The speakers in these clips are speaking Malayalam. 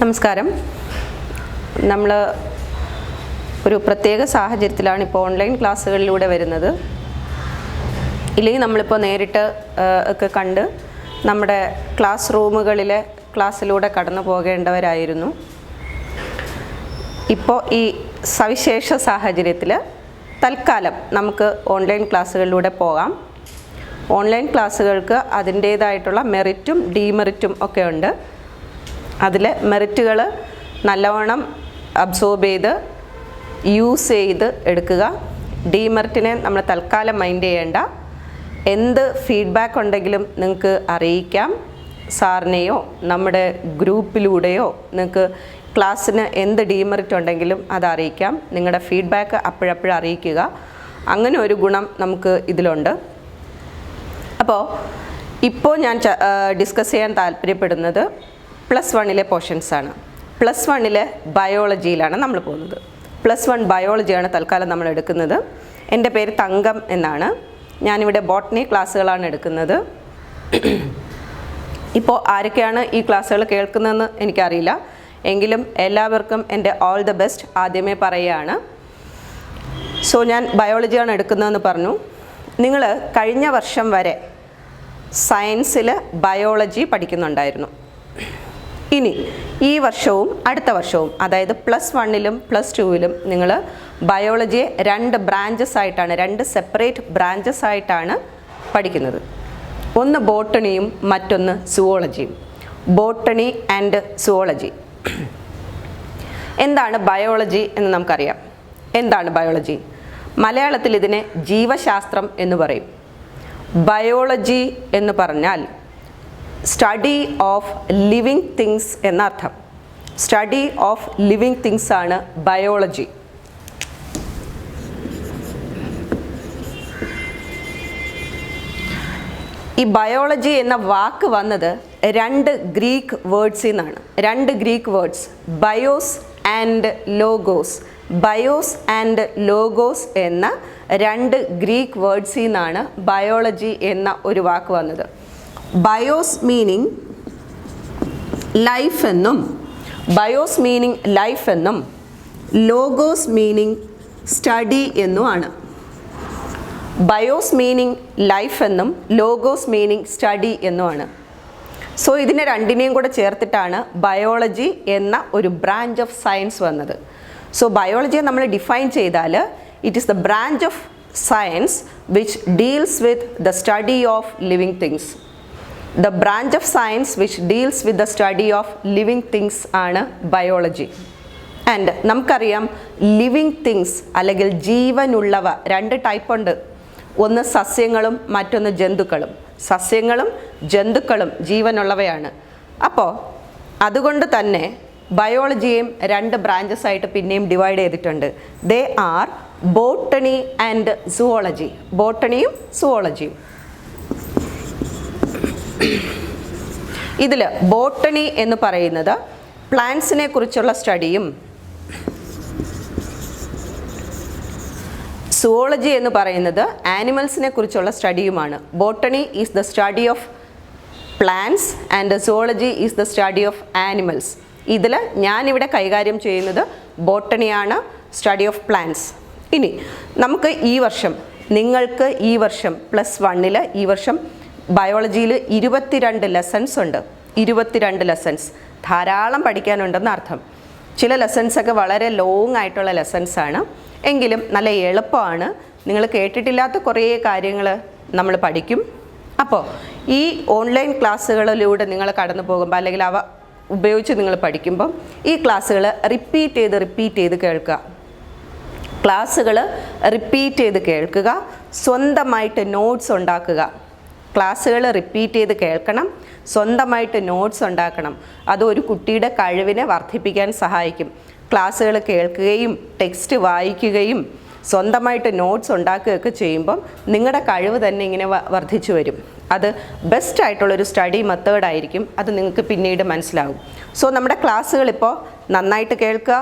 നമസ്കാരം. നമ്മൾ ഒരു പ്രത്യേക സാഹചര്യത്തിലാണ് ഇപ്പോൾ ഓൺലൈൻ ക്ലാസ്സുകളിലൂടെ വരുന്നത്. ഇല്ലെങ്കിൽ നമ്മളിപ്പോൾ നേരിട്ട് ഒക്കെ കണ്ട് നമ്മുടെ ക്ലാസ് റൂമുകളിലെ ക്ലാസ്സിലൂടെ കടന്നു പോകേണ്ടവരായിരുന്നു. ഇപ്പോൾ ഈ സവിശേഷ സാഹചര്യത്തിൽ തൽക്കാലം നമുക്ക് ഓൺലൈൻ ക്ലാസ്സുകളിലൂടെ പോകാം. ഓൺലൈൻ ക്ലാസ്സുകൾക്ക് അതിൻ്റേതായിട്ടുള്ള മെറിറ്റും ഡീമെറിറ്റും ഒക്കെ ഉണ്ട്. അതിൽ മെറിറ്റുകൾ നല്ലവണ്ണം അബ്സോർബ് ചെയ്ത് യൂസ് ചെയ്ത് എടുക്കുക. ഡീമെറിറ്റിനെ നമ്മൾ തൽക്കാലം മൈൻഡ് ചെയ്യേണ്ട. എന്ത് ഫീഡ്ബാക്ക് ഉണ്ടെങ്കിലും നിങ്ങൾക്ക് അറിയിക്കാം. സാറിനെയോ നമ്മുടെ ഗ്രൂപ്പിലൂടെയോ നിങ്ങൾക്ക് ക്ലാസ്സിന് എന്ത് ഡീമെറിറ്റ് ഉണ്ടെങ്കിലും അത് അറിയിക്കാം. നിങ്ങളുടെ ഫീഡ്ബാക്ക് അപ്പോഴപ്പോഴും അറിയിക്കുക. അങ്ങനെ ഒരു ഗുണം നമുക്ക് ഇതിലുണ്ട്. അപ്പോൾ ഇപ്പോൾ ഞാൻ ഡിസ്കസ് ചെയ്യാൻ താല്പര്യപ്പെടുന്നത് +1 പോർഷൻസാണ്. +1 ബയോളജിയിലാണ് നമ്മൾ പോകുന്നത്. +1 ബയോളജിയാണ് തൽക്കാലം നമ്മൾ എടുക്കുന്നത്. എൻ്റെ പേര് തങ്കം എന്നാണ്. ഞാനിവിടെ ബോട്ടണി ക്ലാസ്സുകളാണ് എടുക്കുന്നത്. ഇപ്പോൾ ആരൊക്കെയാണ് ഈ ക്ലാസ്സുകൾ കേൾക്കുന്നതെന്ന് എനിക്കറിയില്ല. എങ്കിലും എല്ലാവർക്കും എൻ്റെ ഓൾ ദ ബെസ്റ്റ് ആദ്യമേ പറയുകയാണ്. സോ ഞാൻ ബയോളജിയാണ് എടുക്കുന്നതെന്ന് പറഞ്ഞു. നിങ്ങൾ കഴിഞ്ഞ വർഷം വരെ സയൻസിൽ ബയോളജി പഠിക്കുന്നുണ്ടായിരുന്നു. ഇനി ഈ വർഷവും അടുത്ത വർഷവും, അതായത് +1 +2 നിങ്ങൾ ബയോളജിയെ 2 ബ്രാഞ്ചസ് ആയിട്ടാണ്, 2 സെപ്പറേറ്റ് ബ്രാഞ്ചസ് ആയിട്ടാണ് പഠിക്കുന്നത്. ഒന്ന് ബോട്ടണിയും മറ്റൊന്ന് സുവോളജിയും. Botany and zoology. എന്താണ് ബയോളജി എന്ന് നമുക്കറിയാം. എന്താണ് ബയോളജി? മലയാളത്തിൽ ഇതിനെ ജീവശാസ്ത്രം എന്ന് പറയും. ബയോളജി എന്ന് പറഞ്ഞാൽ സ്റ്റഡി ഓഫ് ലിവിങ് തിങ്സ് എന്നർത്ഥം. സ്റ്റഡി ഓഫ് ലിവിങ് തിങ്സ് ആണ് ബയോളജി. ഈ ബയോളജി എന്ന വാക്ക് വന്നത് 2 ഗ്രീക്ക് വേർഡ്സിൽ നിന്നാണ്. 2 Greek words, BIOS and logos. BIOS and logos എന്ന 2 ഗ്രീക്ക് വേർഡ്സിൽ നിന്നാണ് ബയോളജി എന്ന ഒരു വാക്ക് വന്നത്. ബയോസ് മീനിങ് ലൈഫ് എന്നും ലോഗോസ് മീനിങ് സ്റ്റഡി എന്നുമാണ്. ബയോസ് മീനിങ് ലൈഫ് എന്നും ലോഗോസ് മീനിങ് സ്റ്റഡി എന്നുമാണ്. സോ ഇതിനെ രണ്ടിനെയും കൂടെ ചേർത്തിട്ടാണ് ബയോളജി എന്ന ഒരു ബ്രാഞ്ച് ഓഫ് സയൻസ് വന്നത്. സോ ബയോളജിയെ നമ്മൾ ഡിഫൈൻ ചെയ്താൽ it is the branch of science which deals with the study of living things. The branch of science which deals with the study of living things ആണ് ബയോളജി. ആൻഡ് നമുക്കറിയാം ലിവിങ് തിങ്സ് അല്ലെങ്കിൽ ജീവനുള്ളവ 2 ടൈപ്പ് ഉണ്ട്. ഒന്ന് സസ്യങ്ങളും മറ്റൊന്ന് ജന്തുക്കളും. സസ്യങ്ങളും ജന്തുക്കളും ജീവനുള്ളവയാണ്. അപ്പോൾ അതുകൊണ്ട് തന്നെ ബയോളജിയെയും 2 ബ്രാഞ്ചസ് ആയിട്ട് പിന്നെയും ഡിവൈഡ് ചെയ്തിട്ടുണ്ട്. They are botany and zoology. ബോട്ടണിയും സുവോളജിയും. ഇതിൽ ബോട്ടണി എന്ന് പറയുന്നത് പ്ലാന്റ്സിനെ കുറിച്ചുള്ള സ്റ്റഡിയും സുവോളജി എന്ന് പറയുന്നത് ആനിമൽസിനെ കുറിച്ചുള്ള സ്റ്റഡിയുമാണ്. Botany is the study of plants and zoology is the study of animals. ഇതിൽ ഞാനിവിടെ കൈകാര്യം ചെയ്യുന്നത് ബോട്ടണിയാണ്, സ്റ്റഡി ഓഫ് പ്ലാന്റ്സ്. ഇനി നമുക്ക് നിങ്ങൾക്ക് ഈ വർഷം +1 ഈ വർഷം ബയോളജിയിൽ 22 ലെസൺസ് ഉണ്ട്. 22 ലെസൺസ്. ധാരാളം പഠിക്കാനുണ്ടെന്ന് അർത്ഥം. ചില ലെസൺസൊക്കെ വളരെ ലോങ് ആയിട്ടുള്ള ലെസൺസാണ്. എങ്കിലും നല്ല എളുപ്പമാണ്. നിങ്ങൾ കേട്ടിട്ടില്ലാത്ത കുറേ കാര്യങ്ങൾ നമ്മൾ പഠിക്കും. അപ്പോൾ ഈ ഓൺലൈൻ ക്ലാസ്സുകളിലൂടെ നിങ്ങൾ കടന്നു പോകുമ്പോൾ അല്ലെങ്കിൽ അവ ഉപയോഗിച്ച് നിങ്ങൾ പഠിക്കുമ്പോൾ ഈ ക്ലാസ്സുകൾ റിപ്പീറ്റ് ചെയ്ത് കേൾക്കുക. ക്ലാസ്സുകൾ റിപ്പീറ്റ് ചെയ്ത് കേൾക്കുക. സ്വന്തമായിട്ട് നോട്ട്സ് ഉണ്ടാക്കുക. ക്ലാസ്സുകൾ റിപ്പീറ്റ് ചെയ്ത് കേൾക്കണം. സ്വന്തമായിട്ട് നോട്ട്സ് ഉണ്ടാക്കണം. അത് ഒരു കുട്ടിയുടെ കഴിവിനെ വർദ്ധിപ്പിക്കാൻ സഹായിക്കും. ക്ലാസ്സുകൾ കേൾക്കുകയും ടെക്സ്റ്റ് വായിക്കുകയും സ്വന്തമായിട്ട് നോട്ട്സ് ഉണ്ടാക്കുകയൊക്കെ ചെയ്യുമ്പം നിങ്ങളുടെ കഴിവ് തന്നെ ഇങ്ങനെ വർദ്ധിച്ചു വരും. അത് ബെസ്റ്റ് ആയിട്ടുള്ളൊരു സ്റ്റഡി മെത്തേഡായിരിക്കും. അത് നിങ്ങൾക്ക് പിന്നീട് മനസ്സിലാകും. സോ നമ്മുടെ ക്ലാസ്സുകൾ ഇപ്പോൾ നന്നായിട്ട് കേൾക്കുക,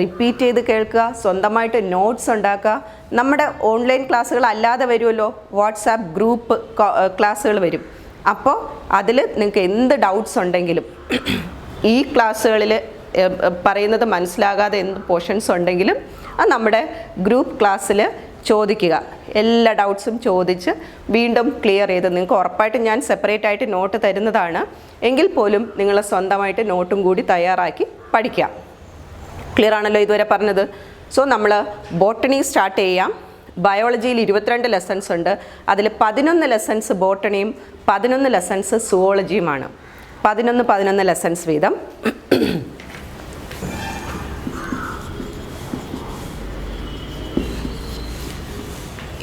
റിപ്പീറ്റ് ചെയ്ത് കേൾക്കുക, സ്വന്തമായിട്ട് നോട്ട്സ് ഉണ്ടാക്കുക. നമ്മുടെ ഓൺലൈൻ ക്ലാസ്സുകൾ അല്ലാതെ വരുമല്ലോ, വാട്സാപ്പ് ഗ്രൂപ്പ് ക്ലാസ്സുകൾ വരും. അപ്പോൾ അതിൽ നിങ്ങൾക്ക് എന്ത് ഡൗട്ട്സ് ഉണ്ടെങ്കിലും ഈ ക്ലാസ്സുകളിൽ പറയുന്നത് മനസ്സിലാകാതെ എന്ത് പോർഷൻസ് ഉണ്ടെങ്കിലും അത് നമ്മുടെ ഗ്രൂപ്പ് ക്ലാസ്സിൽ ചോദിക്കുക. എല്ലാ ഡൗട്ട്സും ചോദിച്ച് വീണ്ടും ക്ലിയർ ചെയ്ത് നിങ്ങൾക്ക് ഉറപ്പായിട്ടും ഞാൻ സെപ്പറേറ്റ് ആയിട്ട് നോട്ട് തരുന്നതാണ്. എങ്കിൽ പോലും നിങ്ങൾ സ്വന്തമായിട്ട് നോട്ടും കൂടി തയ്യാറാക്കി പഠിക്കാം. ക്ലിയർ ആണല്ലോ ഇതുവരെ പറഞ്ഞത്? സോ നമ്മൾ ബോട്ടണി സ്റ്റാർട്ട് ചെയ്യാം. ബയോളജിയിൽ 22 ലെസൺസ് ഉണ്ട്. അതിൽ 11 ലെസൺസ് ബോട്ടണിയും 11 ലെസൺസ് സുവോളജിയുമാണ്. 11 ലെസൺസ് വീതം.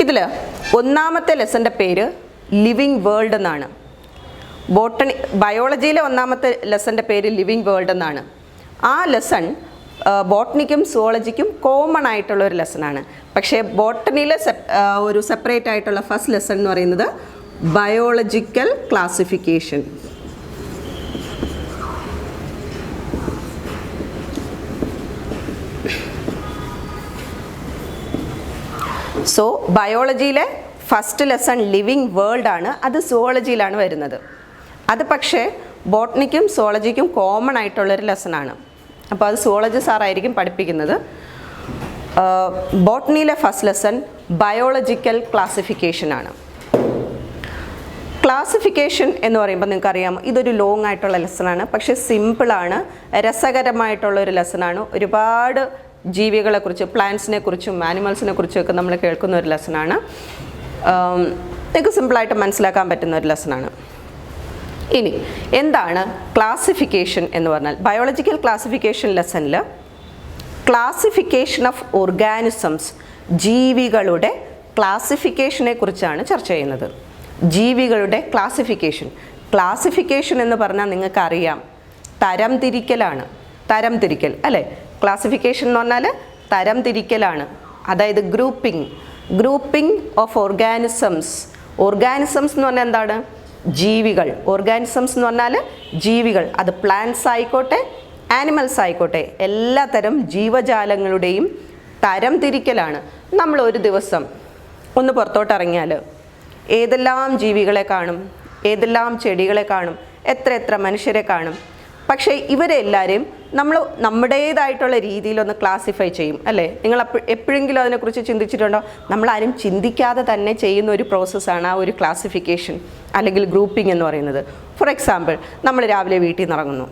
ഇതിൽ ഒന്നാമത്തെ ലെസൻ്റെ പേര് ലിവിങ് വേൾഡ് എന്നാണ്. ബയോളജിയിലെ ഒന്നാമത്തെ ലെസൻ്റെ പേര് ലിവിങ് വേൾഡ് എന്നാണ്. ആ ലെസൺ ബോട്ടണിക്കും സുവോളജിക്കും കോമൺ ആയിട്ടുള്ള ഒരു ലെസണാണ്. പക്ഷേ ബോട്ടണിയിലെ ഒരു സെപ്പറേറ്റ് ആയിട്ടുള്ള ഫസ്റ്റ് ലെസൺ എന്ന് പറയുന്നത് ബയോളജിക്കൽ ക്ലാസിഫിക്കേഷൻ. സോ ബയോളജിയിലെ ഫസ്റ്റ് ലെസൺ ലിവിങ് വേൾഡ് ആണ്. അത് സുവോളജിയിലാണ് വരുന്നത്. അത് പക്ഷേ ബോട്ടണിക്കും സുവോളജിക്കും കോമൺ ആയിട്ടുള്ളൊരു ലെസണാണ്. അപ്പോൾ അത് സുവോളജി സാറായിരിക്കും പഠിപ്പിക്കുന്നത്. ബോട്ടണിയിലെ ഫസ്റ്റ് ലെസൺ ബയോളജിക്കൽ ക്ലാസിഫിക്കേഷനാണ്. ക്ലാസിഫിക്കേഷൻ എന്ന് പറയുമ്പോൾ നിങ്ങൾക്കറിയാം ഇതൊരു ലോങ് ആയിട്ടുള്ള ലെസണാണ്. പക്ഷേ സിമ്പിളാണ്, രസകരമായിട്ടുള്ളൊരു ലെസണാണ്. ഒരുപാട് ജീവികളെക്കുറിച്ച്, പ്ലാന്റ്സിനെ കുറിച്ചും ആനിമൽസിനെ കുറിച്ചുമൊക്കെ നമ്മൾ കേൾക്കുന്ന ഒരു ലെസണാണ്. നിങ്ങൾക്ക് സിമ്പിളായിട്ട് മനസ്സിലാക്കാൻ പറ്റുന്ന ഒരു ലെസണാണ്. ഇനി എന്താണ് ക്ലാസിഫിക്കേഷൻ എന്ന് പറഞ്ഞാൽ? ബയോളജിക്കൽ ക്ലാസിഫിക്കേഷൻ ലെസണിൽ ക്ലാസിഫിക്കേഷൻ ഓഫ് ഓർഗാനിസംസ്, ജീവികളുടെ ക്ലാസിഫിക്കേഷനെ കുറിച്ചാണ് ചർച്ച ചെയ്യുന്നത്. ജീവികളുടെ ക്ലാസിഫിക്കേഷൻ എന്ന് പറഞ്ഞാൽ നിങ്ങൾക്കറിയാം തരംതിരിക്കലാണ്. തരംതിരിക്കൽ അല്ലേ? ക്ലാസിഫിക്കേഷൻ എന്ന് പറഞ്ഞാൽ തരംതിരിക്കലാണ്. അതായത് ഗ്രൂപ്പിംഗ് ഓഫ് ഓർഗാനിസംസ് എന്ന് പറഞ്ഞാൽ എന്താണ്? ജീവികൾ. ഓർഗാനിസംസ് എന്ന് പറഞ്ഞാൽ ജീവികൾ. അത് പ്ലാന്റ്സ് ആയിക്കോട്ടെ ആനിമൽസ് ആയിക്കോട്ടെ എല്ലാ തരം ജീവജാലങ്ങളുടെയും തരംതിരിക്കലാണ്. നമ്മൾ ഒരു ദിവസം ഒന്ന് പുറത്തോട്ടിറങ്ങിയാൽ ഏതെല്ലാം ജീവികളെ കാണും, ഏതെല്ലാം ചെടികളെ കാണും, എത്ര മനുഷ്യരെ കാണും. പക്ഷേ ഇവരെല്ലാവരെയും നമ്മൾ നമ്മുടേതായിട്ടുള്ള രീതിയിലൊന്ന് ക്ലാസിഫൈ ചെയ്യും അല്ലേ? നിങ്ങൾ എപ്പോഴെങ്കിലും അതിനെക്കുറിച്ച് ചിന്തിച്ചിട്ടുണ്ടോ? നമ്മളാരും ചിന്തിക്കാതെ തന്നെ ചെയ്യുന്ന ഒരു പ്രോസസ്സാണ് ആ ഒരു ക്ലാസിഫിക്കേഷൻ അല്ലെങ്കിൽ ഗ്രൂപ്പിംഗ് എന്ന് പറയുന്നത്. ഫോർ എക്സാമ്പിൾ, നമ്മൾ രാവിലെ വീട്ടിൽ നിന്ന് ഇറങ്ങുന്നു,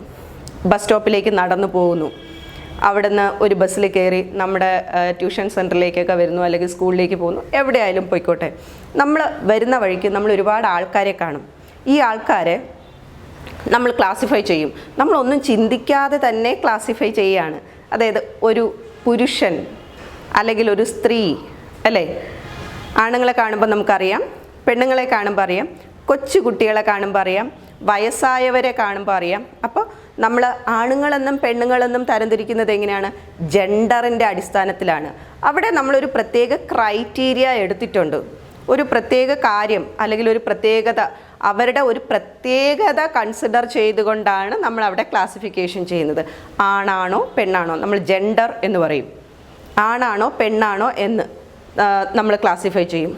ബസ് സ്റ്റോപ്പിലേക്ക് നടന്നു പോകുന്നു, അവിടെ നിന്ന് ഒരു ബസ്സിൽ കയറി നമ്മുടെ ട്യൂഷൻ സെൻറ്ററിലേക്കൊക്കെ വരുന്നു, അല്ലെങ്കിൽ സ്കൂളിലേക്ക് പോകുന്നു, എവിടെയായാലും പോയിക്കോട്ടെ. നമ്മൾ വരുന്ന വഴിക്ക് നമ്മൾ ഒരുപാട് ആൾക്കാരെ കാണും. ഈ ആൾക്കാരെ നമ്മൾ ക്ലാസിഫൈ ചെയ്യും. നമ്മളൊന്നും ചിന്തിക്കാതെ തന്നെ ക്ലാസിഫൈ ചെയ്യുകയാണ്. അതായത് ഒരു പുരുഷൻ അല്ലെങ്കിൽ ഒരു സ്ത്രീ അല്ലേ? ആണുങ്ങളെ കാണുമ്പോൾ നമുക്കറിയാം, പെണ്ണുങ്ങളെ കാണുമ്പോൾ അറിയാം, കൊച്ചു കുട്ടികളെ കാണുമ്പോൾ അറിയാം, വയസ്സായവരെ കാണുമ്പോൾ അറിയാം. അപ്പോൾ നമ്മൾ ആണുങ്ങളെന്നും പെണ്ണുങ്ങളെന്നും തരംതിരിക്കുന്നത് എങ്ങനെയാണ്? ജെൻഡറിൻ്റെ അടിസ്ഥാനത്തിലാണ്. അവിടെ നമ്മളൊരു പ്രത്യേക ക്രൈറ്റീരിയ എടുത്തിട്ടുണ്ട്. ഒരു പ്രത്യേക കാര്യം അല്ലെങ്കിൽ ഒരു പ്രത്യേകത, അവരുടെ ഒരു പ്രത്യേകത കൺസിഡർ ചെയ്തുകൊണ്ടാണ് നമ്മൾ അവിടെ ക്ലാസിഫിക്കേഷൻ ചെയ്യുന്നത്. ആണാണോ പെണ്ണാണോ, നമ്മൾ ജെൻഡർ എന്ന് പറയും. ആണാണോ പെണ്ണാണോ എന്ന് നമ്മൾ ക്ലാസിഫൈ ചെയ്യും.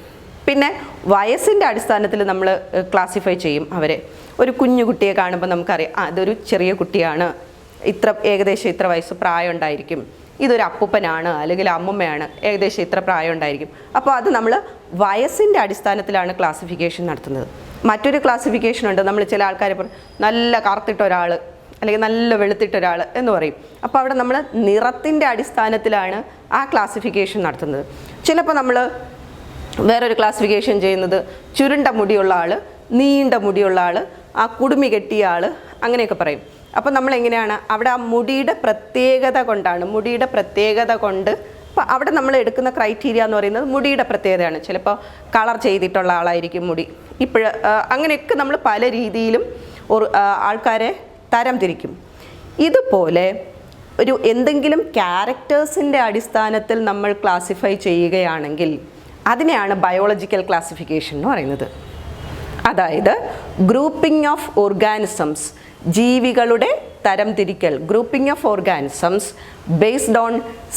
പിന്നെ വയസ്സിൻ്റെ അടിസ്ഥാനത്തിൽ നമ്മൾ ക്ലാസിഫൈ ചെയ്യും അവരെ. ഒരു കുഞ്ഞു കുട്ടിയെ കാണുമ്പോൾ നമുക്കറിയാം അതൊരു ചെറിയ കുട്ടിയാണ്, ഏകദേശം ഇത്ര വയസ്സ് പ്രായം ഉണ്ടായിരിക്കും. ഇതൊരു അപ്പൂപ്പനാണ് അല്ലെങ്കിൽ അമ്മമ്മയാണ്, ഏകദേശം ഇത്ര പ്രായം ഉണ്ടായിരിക്കും. അപ്പോൾ അത് നമ്മൾ വയസ്സിൻ്റെ അടിസ്ഥാനത്തിലാണ് ക്ലാസിഫിക്കേഷൻ നടത്തുന്നത്. മറ്റൊരു ക്ലാസിഫിക്കേഷൻ ഉണ്ട്, നമ്മൾ ചില ആൾക്കാരെ നല്ല കറുത്തിട്ട ഒരാൾ അല്ലെങ്കിൽ നല്ല വെളുത്തിട്ട ഒരാൾ എന്ന് പറയും. അപ്പോൾ അവിടെ നമ്മൾ നിറത്തിൻ്റെ അടിസ്ഥാനത്തിലാണ് ആ ക്ലാസിഫിക്കേഷൻ നടത്തുന്നത്. ചിലപ്പോൾ നമ്മൾ വേറൊരു ക്ലാസിഫിക്കേഷൻ ചെയ്യുന്നത് ചുരുണ്ട മുടിയുള്ള ആൾ, നീണ്ട മുടിയുള്ള ആൾ, ആ കുടുമി കെട്ടിയ ആൾ, അങ്ങനെയൊക്കെ പറയും. അപ്പോൾ നമ്മളെങ്ങനെയാണ് അവിടെ ആ മുടിയുടെ പ്രത്യേകത കൊണ്ട് അപ്പോൾ അവിടെ നമ്മൾ എടുക്കുന്ന ക്രൈറ്റീരിയ എന്ന് പറയുന്നത് മുടിയുടെ പ്രത്യേകതയാണ്. ചിലപ്പോൾ കളർ ചെയ്തിട്ടുള്ള ആളായിരിക്കും മുടി. അങ്ങനെയൊക്കെ നമ്മൾ പല രീതിയിലും ആൾക്കാരെ തരംതിരിക്കും. ഇതുപോലെ ഒരു എന്തെങ്കിലും ക്യാരക്ടേഴ്സിൻ്റെ അടിസ്ഥാനത്തിൽ നമ്മൾ ക്ലാസിഫൈ ചെയ്യുകയാണെങ്കിൽ അതിനെയാണ് ബയോളജിക്കൽ ക്ലാസിഫിക്കേഷൻ എന്ന് പറയുന്നത്. അതായത് ഗ്രൂപ്പിംഗ് ഓഫ് ഓർഗാനിസംസ്, ജീവികളുടെ തരംതിരിക്കൽ, grouping of organisms based on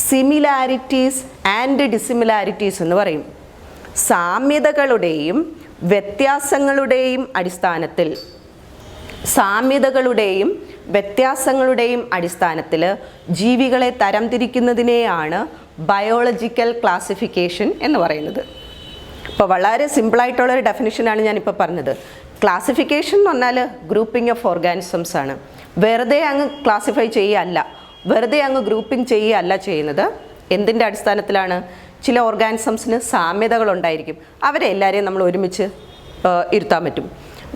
similarities and dissimilarities എന്ന് പറയും. സാമ്യതകളുടെയും വ്യത്യാസങ്ങളുടെയും വ്യത്യാസങ്ങളുടെയും അടിസ്ഥാനത്തിൽ ജീവികളെ തരംതിരിക്കുന്നതിനെയാണ് ബയോളജിക്കൽ ക്ലാസിഫിക്കേഷൻ എന്ന് പറയുന്നത്. അപ്പോൾ വളരെ സിമ്പിളായിട്ടുള്ളൊരു ഡെഫിനിഷനാണ് ഞാനിപ്പോൾ പറഞ്ഞത്. ക്ലാസിഫിക്കേഷൻ എന്ന് പറഞ്ഞാൽ ഗ്രൂപ്പിംഗ് ഓഫ് ഓർഗാനിസംസ് ആണ്. വെറുതെ അങ്ങ് ക്ലാസിഫൈ ചെയ്യുകയല്ല, വെറുതെ അങ്ങ് ഗ്രൂപ്പിംഗ് ചെയ്യുകയല്ല ചെയ്യുന്നത്. എന്തിൻ്റെ അടിസ്ഥാനത്തിലാണ്? ചില ഓർഗാനിസംസിന് സാമ്യതകളുണ്ടായിരിക്കും, അവരെ എല്ലാവരെയും നമ്മൾ ഒരുമിച്ച് ഇരുത്താൻ പറ്റും.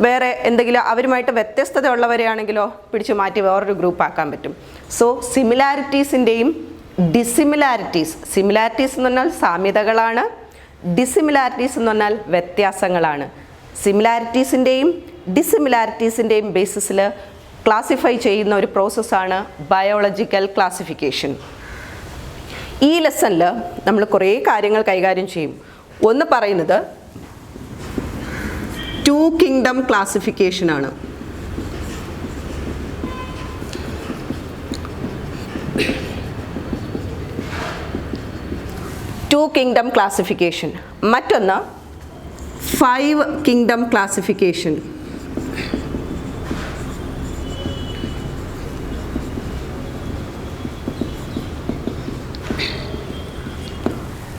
വേറെ എന്തെങ്കിലും അവരുമായിട്ട് വ്യത്യസ്തത ഉള്ളവരെയാണെങ്കിലോ പിടിച്ചു മാറ്റി വേറൊരു ഗ്രൂപ്പ് ആക്കാൻ പറ്റും. സോ സിമിലാരിറ്റീസിൻ്റെയും ഡിസിമിലാരിറ്റീസ്, സിമിലാരിറ്റീസ് എന്ന് പറഞ്ഞാൽ സാമ്യതകളാണ്, ഡിസിമിലാരിറ്റീസ് എന്ന് പറഞ്ഞാൽ വ്യത്യാസങ്ങളാണ്. സിമിലാരിറ്റീസിൻ്റെയും ഡിസിമിലാരിറ്റീസിൻ്റെയും ബേസിസിൽ ക്ലാസിഫൈ ചെയ്യുന്ന ഒരു പ്രോസസ്സാണ് ബയോളജിക്കൽ ക്ലാസിഫിക്കേഷൻ. ഈ ലെസണിൽ നമ്മൾ കുറേ കാര്യങ്ങൾ കൈകാര്യം ചെയ്യും. ഒന്ന് പറയുന്നത് ടു കിങ്ഡം ക്ലാസിഫിക്കേഷനാണ്. Two kingdom classification. മറ്റൊന്ന് 5 കിങ്ഡം ക്ലാസിഫിക്കേഷൻ.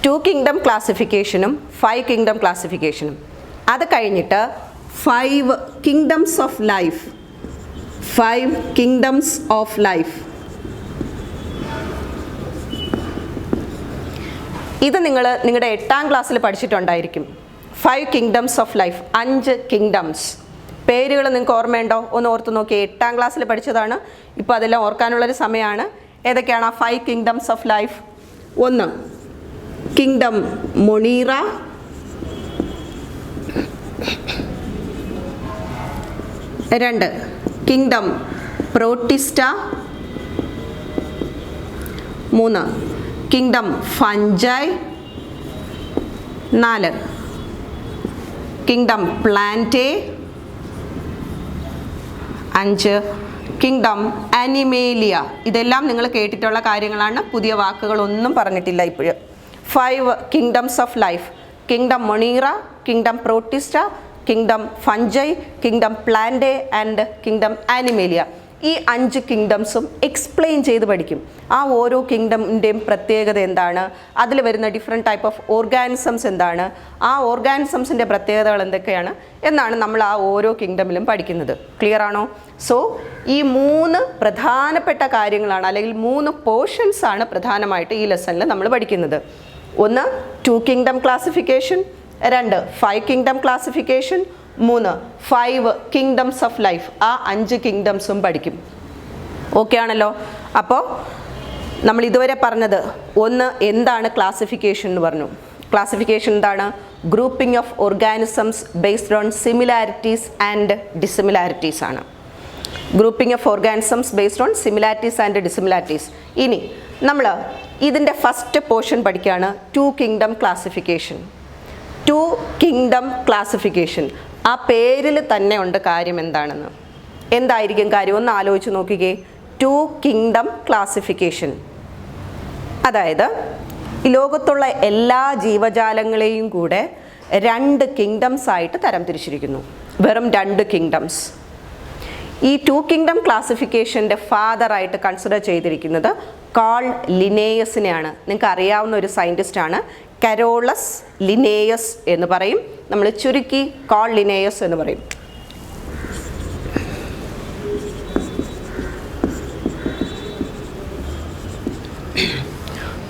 ടു കിങ്ഡം ക്ലാസിഫിക്കേഷനും 5 കിങ്ഡം ക്ലാസിഫിക്കേഷനും. അത് കഴിഞ്ഞിട്ട് 5 kingdoms of life. 5 kingdoms of life. ഇത് നിങ്ങളുടെ 8ാം ക്ലാസ്സിൽ പഠിച്ചിട്ടുണ്ടായിരിക്കും. 5 കിങ്ഡംസ് ഓഫ് ലൈഫ്, 5 കിങ്ഡംസ്. പേരുകൾ നിങ്ങൾക്ക് ഓർമ്മയുണ്ടോ? ഒന്ന് ഓർത്ത് നോക്കി. 8ാം ക്ലാസ്സിൽ പഠിച്ചതാണ്, ഇപ്പോൾ അതെല്ലാം ഓർക്കാനുള്ളൊരു സമയമാണ്. ഏതൊക്കെയാണ് ആ 5 kingdoms of life? 1 kingdom Monera, 2 kingdom protista, 3 kingdom fungi, 4 kingdom Plantae, 5 kingdom Animalia. ഇതെല്ലാം നിങ്ങൾ കേട്ടിട്ടുള്ള കാര്യങ്ങളാണ്, പുതിയ വാക്കുകളൊന്നും പറഞ്ഞിട്ടില്ല ഇപ്പോഴും. 5 kingdoms of life: kingdom Monera, kingdom Protista, kingdom fungi, kingdom Plantae and kingdom Animalia. ഈ 5 കിങ്ഡംസും എക്സ്പ്ലെയിൻ ചെയ്ത് പഠിക്കും. ആ ഓരോ കിങ്ഡമിൻ്റെയും പ്രത്യേകത എന്താണ്, അതിൽ വരുന്ന ഡിഫറെൻറ്റ് ടൈപ്പ് ഓഫ് ഓർഗാനിസംസ് എന്താണ്, ആ ഓർഗാനിസംസിൻ്റെ പ്രത്യേകതകൾ എന്തൊക്കെയാണ് എന്നാണ് നമ്മൾ ആ ഓരോ കിങ്ഡമിലും പഠിക്കുന്നത്. ക്ലിയർ ആണോ? സോ ഈ 3 പ്രധാനപ്പെട്ട കാര്യങ്ങളാണ്, അല്ലെങ്കിൽ 3 പോർഷൻസ് ആണ് പ്രധാനമായിട്ട് ഈ ലെസണിൽ നമ്മൾ പഠിക്കുന്നത്. 1 2 kingdom classification, 2 5 kingdom classification, 3 5 kingdoms of life. ആ 5 കിങ്ഡംസും പഠിക്കും. ഓക്കെ ആണല്ലോ? അപ്പോൾ നമ്മൾ ഇതുവരെ പറഞ്ഞത്, 1 എന്താണ് ക്ലാസിഫിക്കേഷൻ എന്ന് പറഞ്ഞു. ക്ലാസിഫിക്കേഷൻ എന്താണ്? Grouping of organisms based on similarities and dissimilarities ആണ്. Grouping of organisms based on similarities and dissimilarities. ഇനി നമ്മൾ ഇതിൻ്റെ ഫസ്റ്റ് പോർഷൻ പഠിക്കുകയാണ്, 2 കിങ്ഡം ക്ലാസിഫിക്കേഷൻ. 2 kingdom classification. ആ പേരിൽ തന്നെ ഉണ്ട് കാര്യം എന്താണെന്ന്. എന്തായിരിക്കും കാര്യം? ഒന്ന് ആലോചിച്ച് നോക്കിക്കേ. 2 കിങ്ഡം ക്ലാസിഫിക്കേഷൻ, അതായത് ഈ ലോകത്തുള്ള എല്ലാ ജീവജാലങ്ങളെയും കൂടെ 2 കിങ്ഡംസ് ആയിട്ട് തരംതിരിച്ചിരിക്കുന്നു. വെറും 2 കിങ്ഡംസ്. ഈ 2 കിങ്ഡം ക്ലാസിഫിക്കേഷൻ്റെ ഫാദറായിട്ട് കൺസിഡർ ചെയ്തിരിക്കുന്നത് കാൾ ലിനേയസിനെയാണ്. നിങ്ങൾക്ക് അറിയാവുന്ന ഒരു സയൻറ്റിസ്റ്റാണ്, കരോളസ് ലിനേയസ് എന്ന് പറയും. നമ്മൾ ചുരുക്കി കാൾ ലിനേയസ് എന്ന് പറയും.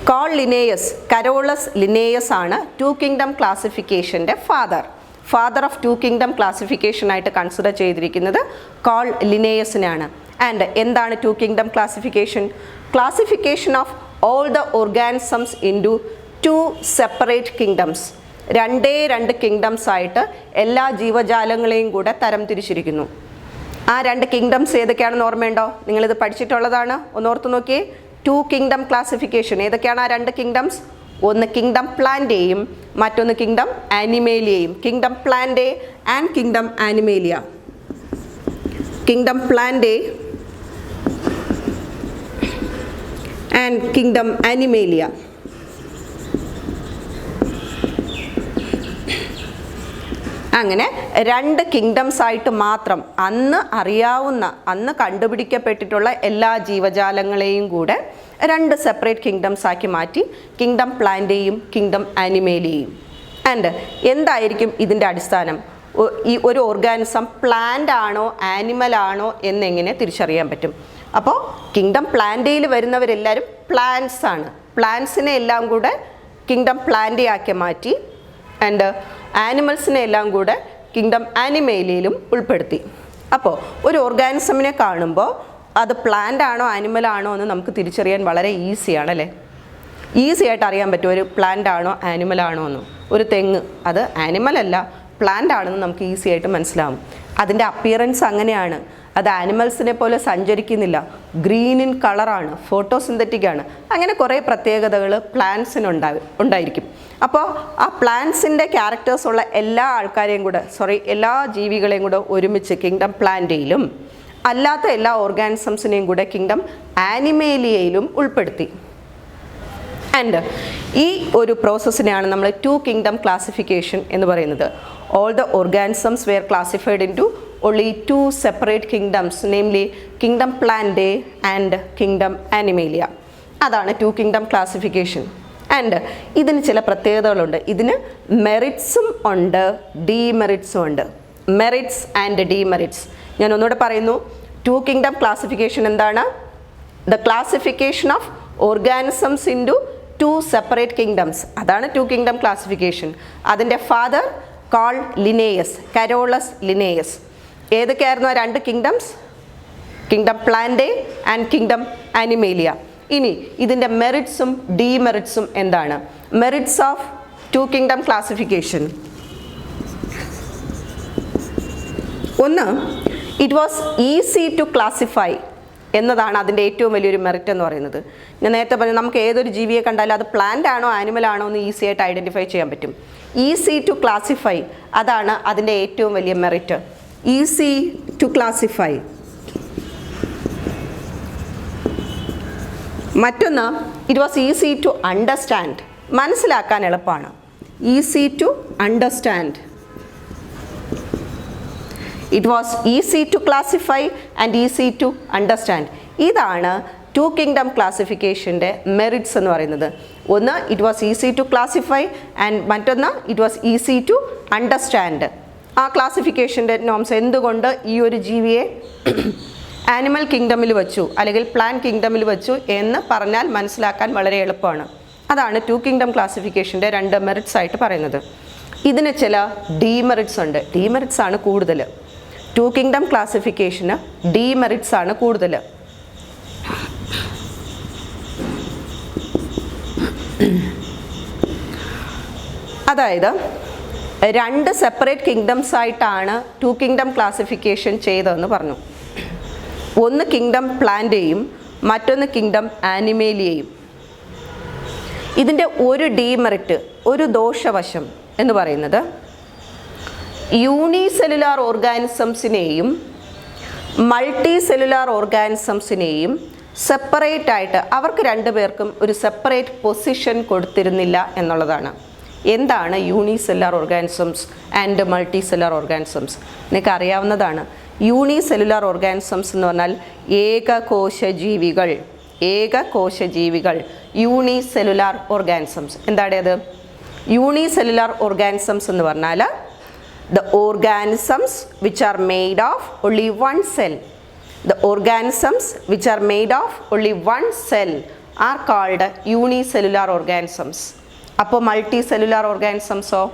കാൾ ലിനേയസ്, കരോളസ് ലിനേയസ് ആണ് 2 കിങ്ഡം ക്ലാസിഫിക്കേഷൻ്റെ ഫാദർ ഓഫ് 2 കിങ്ഡം ക്ലാസിഫിക്കേഷൻ ആയിട്ട് കൺസിഡർ ചെയ്തിരിക്കുന്നത് കാൾ ലിനേയസിനാണ്. ആൻഡ് എന്താണ് 2 kingdom classification? Classification of all the organisms into 2 separate kingdoms. 2 kingdoms ആയിട്ട് എല്ലാ ജീവജാലങ്ങളെയും കൂടെ തരംതിരിച്ചിരിക്കുന്നു. ആ 2 കിങ്ഡംസ് ഏതൊക്കെയാണെന്ന് ഓർമ്മയുണ്ടോ? നിങ്ങളിത് പഠിച്ചിട്ടുള്ളതാണ്. ഒന്ന് ഓർത്ത് നോക്കിയേ. 2 കിങ്ഡം ക്ലാസിഫിക്കേഷൻ ഏതൊക്കെയാണ് ആ 2 കിങ്ഡംസ്? ഒന്ന് കിങ്ഡം പ്ലാന്റേയും മറ്റൊന്ന് കിങ്ഡം ആനിമേലിയയും. Kingdom Plantae and kingdom Animalia. Kingdom Plantae and kingdom Animalia. അങ്ങനെ 2 കിങ്ഡംസ് ആയിട്ട് മാത്രം അന്ന് അറിയാവുന്ന, അന്ന് കണ്ടുപിടിക്കപ്പെട്ടിട്ടുള്ള എല്ലാ ജീവജാലങ്ങളെയും കൂടെ 2 സെപ്പറേറ്റ് കിങ്ഡംസ് ആക്കി മാറ്റി, കിങ്ഡം പ്ലാന്റേയും കിങ്ഡം ആനിമേലിയെയും. ആൻഡ് എന്തായിരിക്കും ഇതിൻ്റെ അടിസ്ഥാനം? ഈ ഒരു ഓർഗാനിസം പ്ലാന്റ് ആണോ ആനിമൽ ആണോ എന്നെങ്ങനെ തിരിച്ചറിയാൻ പറ്റും? അപ്പോൾ കിങ്ഡം പ്ലാന്റേയിൽ വരുന്നവരെല്ലാവരും പ്ലാന്റ്സ് ആണ്. പ്ലാന്റ്സിനെ എല്ലാം കൂടെ കിങ്ഡം പ്ലാന്റേ ആക്കി മാറ്റി, ആൻഡ് ആനിമൽസിനെ എല്ലാം കൂടെ കിങ്ഡം ആനിമേലിയയിലും ഉൾപ്പെടുത്തി. അപ്പോൾ ഒരു ഓർഗാനിസമിനെ കാണുമ്പോൾ അത് പ്ലാന്റ് ആണോ ആനിമൽ ആണോ എന്ന് നമുക്ക് തിരിച്ചറിയാൻ വളരെ ഈസിയാണ് അല്ലേ? ഈസി ആയിട്ട് അറിയാൻ പറ്റും ഒരു പ്ലാന്റ് ആണോ ആനിമൽ ആണോ എന്ന്. ഒരു തെങ്ങ് അത് ആനിമൽ അല്ല, പ്ലാന്റ് ആണെന്ന് നമുക്ക് ഈസി ആയിട്ട് മനസ്സിലാവും. അതിൻ്റെ അപ്പിയറൻസ് അങ്ങനെയാണ്. അത് ആനിമൽസിനെ പോലെ സഞ്ചരിക്കുന്നില്ല, ഗ്രീൻ ഇൻ കളറാണ്, ഫോട്ടോസിന്തറ്റിക് ആണ്. അങ്ങനെ കുറേ പ്രത്യേകതകൾ പ്ലാന്റ്സിന് ഉണ്ടായിരിക്കും. അപ്പോൾ ആ പ്ലാന്റ്സിൻ്റെ ക്യാരക്ടേഴ്സ് ഉള്ള എല്ലാ ജീവികളെയും കൂടെ ഒരുമിച്ച് കിങ്ഡം പ്ലാന്റേയിലും അല്ലാത്ത എല്ലാ ഓർഗാനിസംസിനെയും കൂടെ കിങ്ഡം ആനിമേലിയയിലും ഉൾപ്പെടുത്തി. ആൻഡ് ഈ ഒരു പ്രോസസ്സിനെയാണ് നമ്മൾ 2 കിങ്ഡം ക്ലാസിഫിക്കേഷൻ എന്ന് പറയുന്നത്. All the organisms were classified into only 2 separate kingdoms, namely kingdom Plantae and kingdom Animalia. അതാണ് 2 കിങ്ഡം ക്ലാസിഫിക്കേഷൻ. ആൻഡ് ഇതിന് ചില പ്രത്യേകതകളുണ്ട്. ഇതിന് മെറിറ്റ്സും ഉണ്ട്, ഡീമെറിറ്റ്സും ഉണ്ട്. മെറിറ്റ്സ് ആൻഡ് ഡീമെറിറ്റ്സ് ഞാൻ ഒന്നുകൂടെ പറയുന്നു. 2 കിങ്ഡം ക്ലാസിഫിക്കേഷൻ എന്താണ്? The classification of organisms into 2 separate kingdoms. അതാണ് 2 കിങ്ഡം ക്ലാസിഫിക്കേഷൻ. അതിൻ്റെ father Carl Linnaeus, Carolus Linnaeus. ഏതൊക്കെയായിരുന്നു ആ 2 കിങ്ഡംസ്? Kingdom Plantae and kingdom Animalia. ഇനി ഇതിൻ്റെ മെറിറ്റ്സും ഡീമെറിറ്റ്സും എന്താണ്? Merits of 2 kingdom classification. ഒന്ന്, it was easy to classify എന്നതാണ് അതിൻ്റെ ഏറ്റവും വലിയൊരു മെറിറ്റ് എന്ന് പറയുന്നത്. ഞാൻ നേരത്തെ പറഞ്ഞു, നമുക്ക് ഏതൊരു ജീവിയെ കണ്ടാലും അത് പ്ലാന്റ് ആണോ ആനിമൽ ആണോ എന്ന് ഈസി ആയിട്ട് ഐഡൻറ്റിഫൈ ചെയ്യാൻ പറ്റും. ഈസി ടു ക്ലാസിഫൈ, അതാണ് അതിൻ്റെ ഏറ്റവും വലിയ മെറിറ്റ്. Easy to classify. മറ്റൊന്ന്, it was easy to understand. മനസ്സിലാക്കാൻ എളുപ്പമാണ്. Easy to understand. It was easy to classify and easy to understand. ഇതാണ് 2 കിങ്ഡം ക്ലാസിഫിക്കേഷൻ്റെ മെറിറ്റ്സ് എന്ന് പറയുന്നത്. ഒന്ന്, it was easy to classify, and മറ്റൊന്ന് it was easy to understand. ആ ക്ലാസിഫിക്കേഷൻ്റെ നോംസ് എന്തുകൊണ്ട് ഈ ഒരു ജീവിയെ ആനിമൽ കിങ്ഡമിൽ വെച്ചു അല്ലെങ്കിൽ പ്ലാന്റ് കിങ്ഡമിൽ വെച്ചു എന്ന് പറഞ്ഞാൽ മനസ്സിലാക്കാൻ വളരെ എളുപ്പമാണ്. അതാണ് 2 കിങ്ഡം ക്ലാസിഫിക്കേഷൻ്റെ 2 മെറിറ്റ്സ് ആയിട്ട് പറയുന്നത്. ഇതിന് ചില ഡീമെറിറ്റ്സ് ഉണ്ട്. ഡീമെറിറ്റ്സ് ആണ് കൂടുതൽ. 2 കിങ്ഡം ക്ലാസിഫിക്കേഷന് ഡീമെറിറ്റ്സ് ആണ് കൂടുതൽ. അതായത് 2 സെപ്പറേറ്റ് കിങ്ഡംസ് ആയിട്ടാണ് 2 കിങ്ഡം ക്ലാസിഫിക്കേഷൻ ചെയ്തതെന്ന് പറഞ്ഞു. ഒന്ന് കിങ്ഡം പ്ലാന്റേയും മറ്റൊന്ന് കിങ്ഡം ആനിമേലിയയും. ഇതിൻ്റെ ഒരു ഡീമെറിറ്റ്, ഒരു ദോഷവശം എന്ന് പറയുന്നത് യൂണിസെല്ലുലാർ ഓർഗാനിസംസിനെയും മൾട്ടി സെല്ലുലാർ ഓർഗാനിസംസിനെയും സെപ്പറേറ്റ് ആയിട്ട് അവർക്ക് 2 പേർക്കും ഒരു സെപ്പറേറ്റ് പൊസിഷൻ കൊടുത്തിരുന്നില്ല എന്നുള്ളതാണ്. എന്താണ് unicellular organisms and multi cellular organisms? നിങ്ങൾക്ക് അറിയാവുന്നതാണ്. യൂണിസെല്ലുലാർ ഓർഗാനിസംസ് എന്ന് പറഞ്ഞാൽ ഏകകോശജീവികൾ. യൂണിസെല്ലുലാർ ഓർഗാനിസംസ് എന്താണ് അത്? യൂണിസെല്ലുലാർ ഓർഗാനിസംസ് എന്ന് പറഞ്ഞാൽ the organisms which are made of only one cell. The organisms which are made of only one cell are called unicellular organisms. അപ്പോൾ multicellular organisms oh?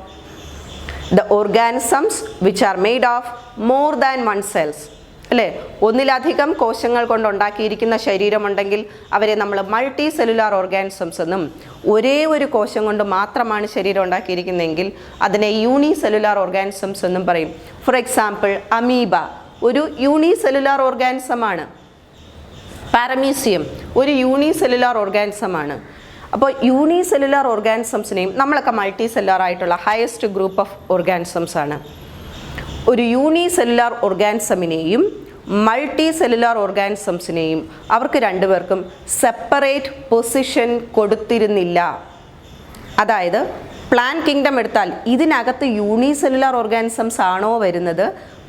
The organisms which are made of more than one cells. അല്ലേ? ഒന്നിലധികം കോശങ്ങൾ കൊണ്ടുണ്ടാക്കിയിരിക്കുന്ന ശരീരമുണ്ടെങ്കിൽ അവരെ നമ്മൾ മൾട്ടി സെല്ലുലാർ ഓർഗാനിസംസ് എന്നും, ഒരേ ഒരു കോശം കൊണ്ട് മാത്രമാണ് ശരീരം ഉണ്ടാക്കിയിരിക്കുന്നതെങ്കിൽ അതിനെ യൂണിസെല്ലുലാർ ഓർഗാനിസംസ് എന്നും പറയും. ഫോർ എക്സാമ്പിൾ, അമീബ ഒരു യൂണിസെല്ലുലാർ ഓർഗാനിസമാണ്. പാരമീസിയം ഒരു യൂണിസെല്ലുലാർ ഓർഗാനിസമാണ്. അപ്പോൾ യൂണിസെല്ലുലാർ ഓർഗാനിസംസിനെയും നമ്മളൊക്കെ മൾട്ടി സെല്ലുലാർ ആയിട്ടുള്ള ഹയസ്റ്റ് ഗ്രൂപ്പ് ഓഫ് ഓർഗാനിസംസ് ആണ്. ഒരു യൂണിസെല്ലുലാർ ഓർഗാനിസമിനെയും മൾട്ടി സെല്ലുലാർ ഓർഗാനിസംസിനെയും അവർക്ക് 2 പേർക്കും സെപ്പറേറ്റ് പൊസിഷൻ കൊടുത്തിരുന്നില്ല. അതായത് പ്ലാൻ കിങ്ഡം എടുത്താൽ ഇതിനകത്ത് യൂണിസെല്ലുലാർ ഓർഗാനിസംസ് ആണോ വരുന്നത്,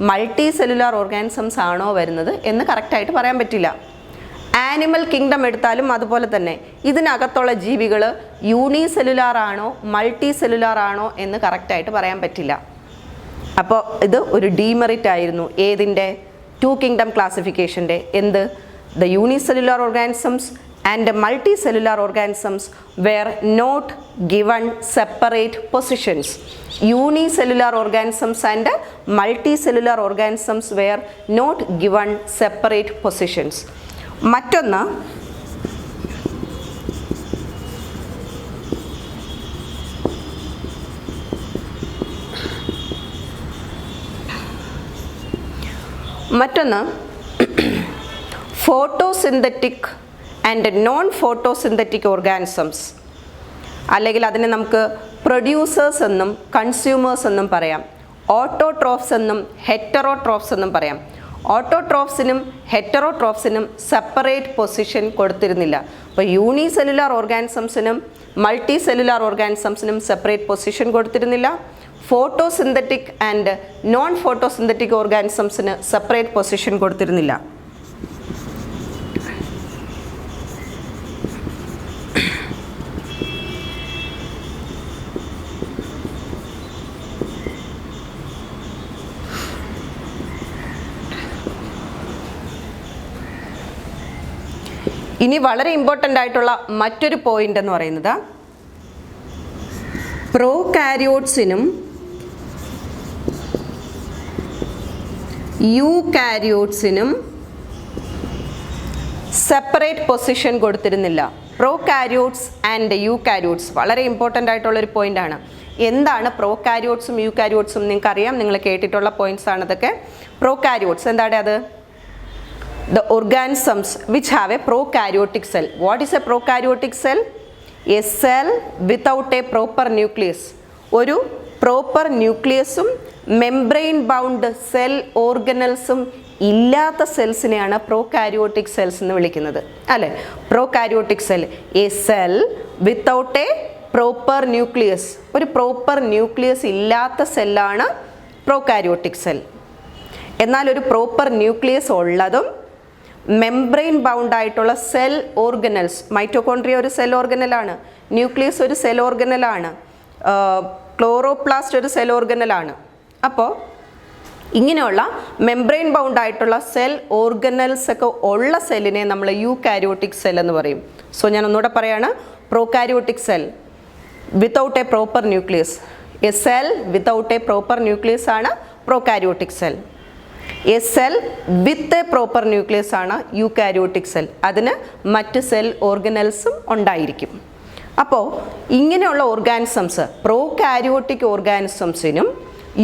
മൾട്ടി സെല്ലുലാർ ഓർഗാനിസംസ് ആണോ വരുന്നത് എന്ന് കറക്റ്റായിട്ട് പറയാൻ പറ്റില്ല. ആനിമൽ കിങ്ഡം എടുത്താലും അതുപോലെ തന്നെ ഇതിനകത്തുള്ള ജീവികൾ യൂണിസെല്ലുലാർ ആണോ മൾട്ടി സെല്ലുലാർ ആണോ എന്ന് കറക്റ്റായിട്ട് പറയാൻ പറ്റില്ല. അപ്പോൾ ഇത് ഒരു ഡീമെറിറ്റ് ആയിരുന്നു ഏതിൻ്റെ, ടു കിങ്ഡം ക്ലാസിഫിക്കേഷൻ്റെ. എന്ത്, the unicellular organisms and multicellular organisms were not given separate positions. Unicellular organisms and multicellular organisms were not given separate positions. മറ്റൊന്ന്, photosynthetic and non photosynthetic organisms, അല്ലെങ്കിൽ അതിനെ നമുക്ക് പ്രൊഡ്യൂസേഴ്സ് എന്നും കൺസ്യൂമേഴ്സ് എന്നും പറയാം. ഓട്ടോട്രോഫ്സ് എന്നും ഹെറ്ററോട്രോഫ്സ് എന്നും പറയാം. ഓട്ടോട്രോഫ്സിനും ഹെറ്ററോട്രോഫ്സിനും സെപ്പറേറ്റ് പൊസിഷൻ കൊടുത്തിരുന്നില്ല. അപ്പോൾ യൂണിസെല്ലുലാർ ഓർഗാനിസംസിനും മൾട്ടി സെല്ലുലാർ ഓർഗാനിസംസിനും സെപ്പറേറ്റ് പൊസിഷൻ കൊടുത്തിരുന്നില്ല. ഫോട്ടോസിന്തറ്റിക് ആൻഡ് നോൺ ഫോട്ടോസിന്തറ്റിക് ഓർഗാനിസംസിന് സെപ്പറേറ്റ് പൊസിഷൻ കൊടുത്തിരുന്നില്ല. ഇനി വളരെ ഇമ്പോർട്ടൻ്റ് ആയിട്ടുള്ള മറ്റൊരു പോയിന്റ് എന്ന് പറയുന്നത്, പ്രോകാരിയോട്സിനും യൂകാരിയോട്സിനും സെപ്പറേറ്റ് പൊസിഷൻ കൊടുത്തിരുന്നില്ല. പ്രോകാരിയോട്സ് ആൻഡ് യൂകാരിയോട്സ് വളരെ ഇമ്പോർട്ടൻ്റ് ആയിട്ടുള്ളൊരു പോയിൻ്റാണ്. എന്താണ് പ്രോകാരിയോട്സും യൂകാരിയോട്സും? നിങ്ങൾക്കറിയാം, നിങ്ങൾ കേട്ടിട്ടുള്ള പോയിന്റ്സ് ആണ് ഇതൊക്കെ. പ്രോകാരിയോട്സ് എന്താണ് അത്? The organisms which have a prokaryotic cell. What is a prokaryotic cell? A cell without a proper nucleus. ഒരു പ്രോപ്പർ ന്യൂക്ലിയസും മെംബ്രെയിൻ ബൗണ്ട് സെൽ ഓർഗനൽസും ഇല്ലാത്ത സെൽസിനെയാണ് പ്രോകാരിയോട്ടിക് സെൽസ് എന്ന് വിളിക്കുന്നത്, അല്ലേ? Prokaryotic cell, a cell without a proper nucleus. ഒരു പ്രോപ്പർ ന്യൂക്ലിയസ് ഇല്ലാത്ത സെല്ലാണ് പ്രോകാരിയോട്ടിക് സെൽ. എന്നാൽ ഒരു പ്രോപ്പർ ന്യൂക്ലിയസ് ഉള്ളതും മെംബ്രെയിൻ ബൗണ്ട് ആയിട്ടുള്ള സെൽ ഓർഗനൽസ്, മൈറ്റോകോൺട്രിയ ഒരു സെൽ ഓർഗനലാണ്, ന്യൂക്ലിയസ് ഒരു സെൽ ഓർഗനലാണ്, ക്ലോറോപ്ലാസ്റ്റ് ഒരു സെൽ ഓർഗനലാണ്. അപ്പോൾ ഇങ്ങനെയുള്ള മെംബ്രെയിൻ ബൗണ്ട് ആയിട്ടുള്ള സെൽ ഓർഗനൽസ് ഒക്കെ ഉള്ള സെല്ലിനെ നമ്മൾ യൂകാരിയോട്ടിക് സെൽ എന്ന് പറയും. സോ ഞാൻ ഒന്നുകൂടെ പറയാണ്, prokaryotic cell without a proper nucleus. A cell without a proper nucleus ആണ് prokaryotic cell. A cell with a proper nucleus ആണ് യൂകാരിയോട്ടിക് സെൽ. അതിന് മറ്റ് സെൽ ഓർഗനൽസും ഉണ്ടായിരിക്കും. അപ്പോൾ ഇങ്ങനെയുള്ള ഓർഗാനിസംസ്, പ്രോകാരിയോട്ടിക് ഓർഗാനിസംസിനും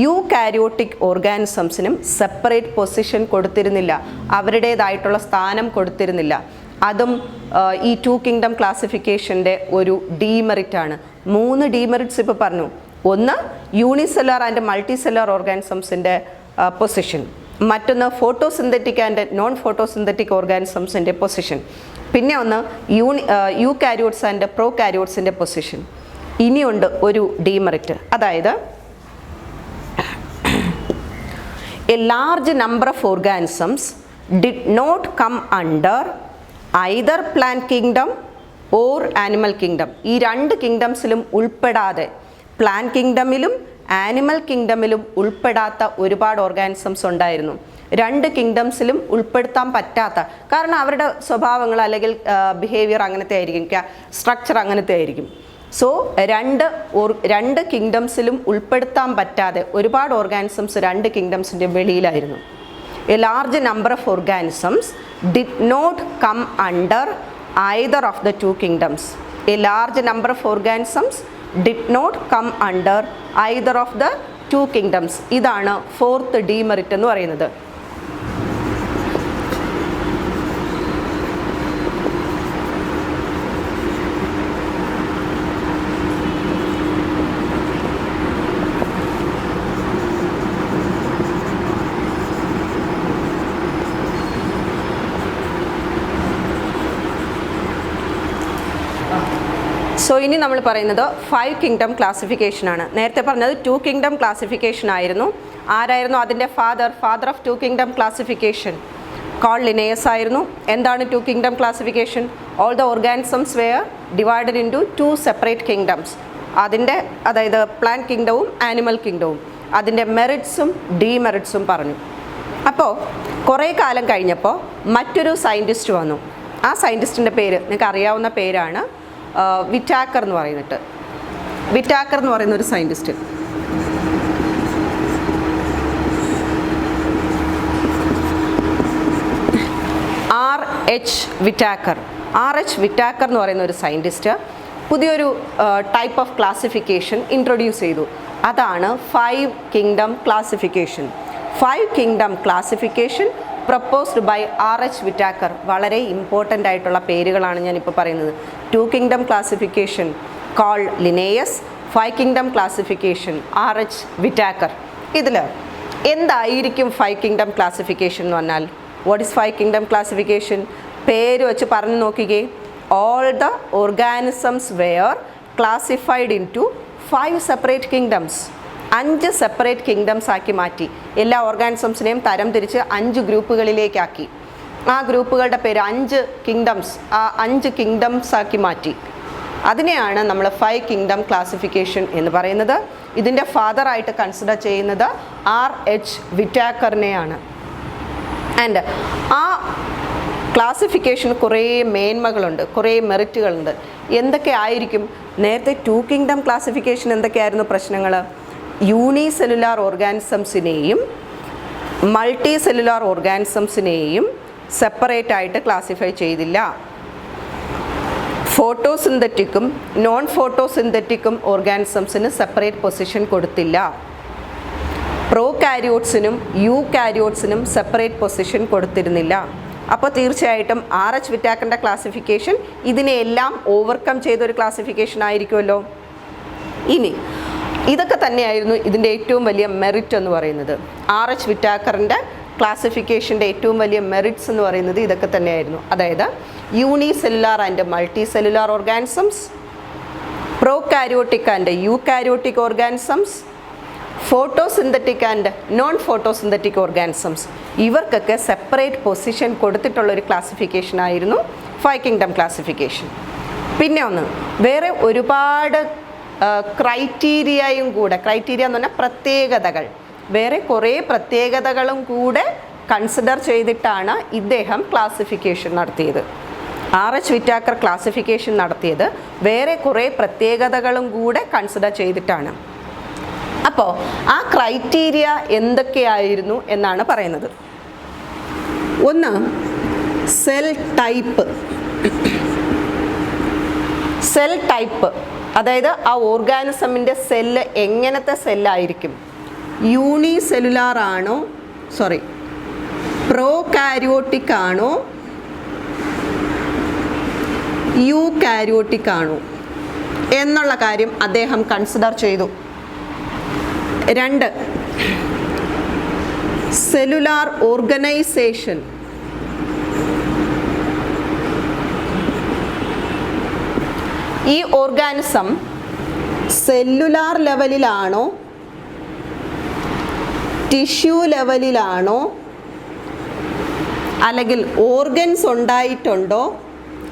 യൂകാരിയോട്ടിക് ഓർഗാനിസംസിനും സെപ്പറേറ്റ് പൊസിഷൻ കൊടുത്തിരുന്നില്ല, അവരുടേതായിട്ടുള്ള സ്ഥാനം കൊടുത്തിരുന്നില്ല. അതും ഈ ടു കിങ്ഡം ക്ലാസിഫിക്കേഷൻ്റെ ഒരു ഡീമെറിറ്റാണ്. 3 ഡീമെറിറ്റ്സ് ഇപ്പോൾ പറഞ്ഞു. ഒന്ന്, യൂണിസെല്ലുലാർ ആൻഡ് മൾട്ടി സെല്ലുലാർ ഓർഗാനിസംസിൻ്റെ പൊസിഷൻ. മറ്റൊന്ന്, ഫോട്ടോസിന്തറ്റിക് ആൻഡ് നോൺ ഫോട്ടോസിന്തറ്റിക് ഓർഗാനിസംസിൻ്റെ പൊസിഷൻ. പിന്നെ ഒന്ന്, യൂകാരിയോട്സ് ആൻഡ് പ്രോകാരിയോട്സിൻ്റെ പൊസിഷൻ. ഇനിയുണ്ട് ഒരു ഡീമെറിറ്റ്, അതായത് a large number of organisms did not come under either plant kingdom or animal kingdom. ഈ 2 കിങ്ഡംസിലും ഉൾപ്പെടാതെ, പ്ലാന്റ് കിങ്ഡമിലും ആനിമൽ കിങ്ഡമിലും ഉൾപ്പെടാത്ത ഒരുപാട് ഓർഗാനിസംസ് ഉണ്ടായിരുന്നു. 2 കിങ്ഡംസിലും ഉൾപ്പെടുത്താൻ പറ്റാത്ത, കാരണം അവരുടെ സ്വഭാവങ്ങൾ അല്ലെങ്കിൽ ബിഹേവിയർ അങ്ങനത്തെ ആയിരിക്കും, സ്ട്രക്ചർ അങ്ങനത്തെ ആയിരിക്കും. സോ 2 കിങ്ഡംസിലും ഉൾപ്പെടുത്താൻ പറ്റാതെ ഒരുപാട് ഓർഗാനിസംസ് 2 കിങ്ഡംസിൻ്റെ വെളിയിലായിരുന്നു. A large number of organisms did not come under either of the 2 kingdoms. A large number of organisms did not come under either of the 2 kingdoms. ഇതാണ് 4th ഡീമെറിറ്റ് എന്ന് പറയുന്നത്. സോ ഇനി നമ്മൾ പറയുന്നത് 5 കിങ്ഡം ക്ലാസിഫിക്കേഷനാണ്. നേരത്തെ പറഞ്ഞത് 2 കിങ്ഡം ക്ലാസിഫിക്കേഷൻ ആയിരുന്നു. ആരായിരുന്നു അതിൻ്റെ father of 2 kingdom classification? Carl Linnaeus ആയിരുന്നു. എന്താണ് 2 kingdom classification? All the organisms were divided into 2 separate kingdoms. അതിൻ്റെ അതായത് പ്ലാന്റ് കിങ്ഡവും ആനിമൽ കിങ്ഡവും അതിൻ്റെ മെറിറ്റ്സും ഡീമെറിറ്റ്സും പറഞ്ഞു. അപ്പോൾ കുറേ കാലം കഴിഞ്ഞപ്പോൾ മറ്റൊരു സയൻറ്റിസ്റ്റ് വന്നു. ആ സയൻറ്റിസ്റ്റിൻ്റെ പേര് നിങ്ങൾക്ക് അറിയാവുന്ന പേരാണ് വിറ്റാക്കർ എന്ന് പറയുന്നത്. വിറ്റാക്കർ എന്ന് പറയുന്ന ഒരു സയൻറ്റിസ്റ്റ്. ആർ.എച്ച്. വിറ്റാക്കർ എന്ന് പറയുന്ന ഒരു സയൻറ്റിസ്റ്റ് പുതിയൊരു ടൈപ്പ് ഓഫ് ക്ലാസിഫിക്കേഷൻ ഇൻട്രൊഡ്യൂസ് ചെയ്തു. അതാണ് 5 kingdom classification. 5 kingdom classification proposed by R H. Whittaker. വളരെ ഇമ്പോർട്ടൻ്റ് ആയിട്ടുള്ള പേരുകളാണ് ഞാനിപ്പോൾ പറയുന്നത്. 2 kingdom classification Carl Linnaeus, 5 kingdom classification R H. Whittaker. ഇതിൽ എന്തായിരിക്കും 5 കിങ്ഡം ക്ലാസിഫിക്കേഷൻ എന്ന് പറഞ്ഞാൽ? What is 5 kingdom classification? പേര് വെച്ച് പറഞ്ഞു നോക്കിക്കേ. All the organisms were classified into 5 separate kingdoms. 5 separate kingdoms ആക്കി മാറ്റി. എല്ലാ ഓർഗാനിസംസിനെയും തരം തിരിച്ച് 5 ഗ്രൂപ്പുകളിലേക്കാക്കി. ആ ഗ്രൂപ്പുകളുടെ പേര് 5 കിങ്ഡംസ്, ആ 5 കിങ്ഡംസ് ആക്കി മാറ്റി. അതിനെയാണ് നമ്മൾ 5 കിങ്ഡം ക്ലാസിഫിക്കേഷൻ എന്ന് പറയുന്നത്. ഇതിൻ്റെ ഫാദറായിട്ട് കൺസിഡർ ചെയ്യുന്നത് ആർ.എച്ച്. വിറ്റാക്കറിനെയാണ്. ആൻഡ് ആ ക്ലാസിഫിക്കേഷൻ കുറേ മേന്മകളുണ്ട്, കുറേ മെറിറ്റുകളുണ്ട്. എന്തൊക്കെ ആയിരിക്കും? നേരത്തെ 2 കിങ്ഡം ക്ലാസിഫിക്കേഷൻ എന്തൊക്കെയായിരുന്നു പ്രശ്നങ്ങൾ? യൂണിസെല്ലുലാർ ഓർഗാനിസംസിനെയും മൾട്ടി സെല്ലുലാർ ഓർഗാനിസംസിനെയും സെപ്പറേറ്റ് ആയിട്ട് ക്ലാസിഫൈ ചെയ്തില്ല. ഫോട്ടോസിന്തറ്റിക്കും നോൺ ഫോട്ടോസിന്തറ്റിക്കും ഓർഗാനിസംസിന് സെപ്പറേറ്റ് പൊസിഷൻ കൊടുത്തില്ല. പ്രോകാരിയോട്സിനും യൂകാരിയോട്സിനും സെപ്പറേറ്റ് പൊസിഷൻ കൊടുത്തിരുന്നില്ല. അപ്പോൾ തീർച്ചയായിട്ടും ആർ.എച്ച്. വിറ്റാക്കറിൻ്റെ ക്ലാസിഫിക്കേഷൻ ഇതിനെല്ലാം ഓവർകം ചെയ്തൊരു ക്ലാസിഫിക്കേഷൻ ആയിരിക്കുമല്ലോ. ഇനി ഇതൊക്കെ തന്നെയായിരുന്നു ഇതിൻ്റെ ഏറ്റവും വലിയ മെറിറ്റ് എന്ന് പറയുന്നത്. ആർ.എച്ച്. വിറ്റാക്കറിൻ്റെ ക്ലാസിഫിക്കേഷൻ്റെ ഏറ്റവും വലിയ മെറിറ്റ്സ് എന്ന് പറയുന്നത് ഇതൊക്കെ തന്നെയായിരുന്നു. അതായത് unicellular and multi cellular organisms, prokaryotic and eukaryotic organisms, photosynthetic and non photosynthetic organisms, ഇവർക്കൊക്കെ സെപ്പറേറ്റ് പൊസിഷൻ കൊടുത്തിട്ടുള്ളൊരു ക്ലാസിഫിക്കേഷൻ ആയിരുന്നു 5 കിങ്ഡം ക്ലാസിഫിക്കേഷൻ. പിന്നെ ഒന്ന് വേറെ ഒരുപാട് ക്രൈറ്റീരിയയും കൂടെ, ക്രൈറ്റീരിയ എന്ന് പറഞ്ഞാൽ പ്രത്യേകതകൾ, വേറെ കുറേ പ്രത്യേകതകളും കൂടെ കൺസിഡർ ചെയ്തിട്ടാണ് ഇദ്ദേഹം ക്ലാസിഫിക്കേഷൻ നടത്തിയത്. ആർ.എച്ച്. വിറ്റാക്കർ ക്ലാസിഫിക്കേഷൻ നടത്തിയത് വേറെ കുറേ പ്രത്യേകതകളും കൂടെ കൺസിഡർ ചെയ്തിട്ടാണ്. അപ്പോൾ ആ ക്രൈറ്റീരിയ എന്തൊക്കെയായിരുന്നു എന്നാണ് പറയുന്നത്. ഒന്ന്, സെൽ ടൈപ്പ്. സെൽ ടൈപ്പ് അതായത് ആ ഓർഗാനിസമിൻ്റെ സെല്ല് എങ്ങനത്തെ സെല്ലായിരിക്കും? യൂണിസെല്ലുലാർ ആണോ, പ്രോകാരിയോട്ടിക് ആണോ, യൂകാരിയോട്ടിക് ആണോ എന്നുള്ള കാര്യം അദ്ദേഹം കൺസിഡർ ചെയ്തു. 2, സെല്ലുലാർ ഓർഗനൈസേഷൻ. ഈ ഓർഗാനിസം സെല്ലുലാർ ലെവലിലാണോ ടിഷ്യൂ ലെവലിലാണോ അല്ലെങ്കിൽ ഓർഗൻസ് ഉണ്ടായിട്ടുണ്ടോ,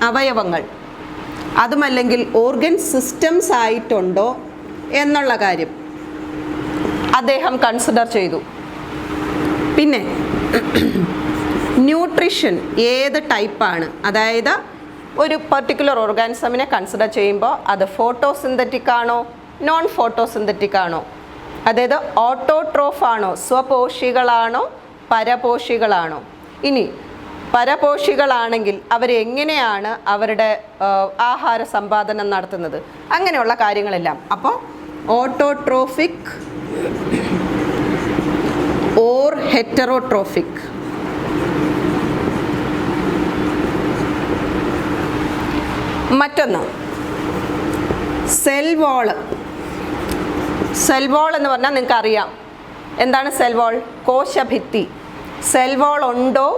അവയവങ്ങൾ, അതുമല്ലെങ്കിൽ ഓർഗൻ സിസ്റ്റംസ് ആയിട്ടുണ്ടോ എന്നുള്ള കാര്യം അദ്ദേഹം കൺസിഡർ ചെയ്തു. പിന്നെ ന്യൂട്രീഷൻ ഏത് ടൈപ്പാണ്, അതായത് ഒരു പർട്ടിക്കുലർ ഓർഗാനിസമിനെ കൺസിഡർ ചെയ്യുമ്പോൾ അത് ഫോട്ടോസിന്തറ്റിക് ആണോ നോൺ ഫോട്ടോസിന്തറ്റിക് ആണോ, അതായത് ഓട്ടോട്രോഫ് ആണോ, സ്വപോഷികളാണോ പരപോഷികളാണോ. ഇനി പരപോഷികളാണെങ്കിൽ അവരെങ്ങനെയാണ് അവരുടെ ആഹാര സമ്പാദനം നടത്തുന്നത്, അങ്ങനെയുള്ള കാര്യങ്ങളെല്ലാം. അപ്പോൾ ഓട്ടോട്രോഫിക് ഓർ ഹെറ്ററോട്രോഫിക്. മറ്റൊന്ന് സെൽ വാള്. സെൽ വാൾ എന്ന് പറഞ്ഞാൽ നിങ്ങൾക്ക് അറിയാം എന്താണ് സെൽ വാൾ? കോശഭിത്തി. സെൽ വാൾ ഉണ്ടോ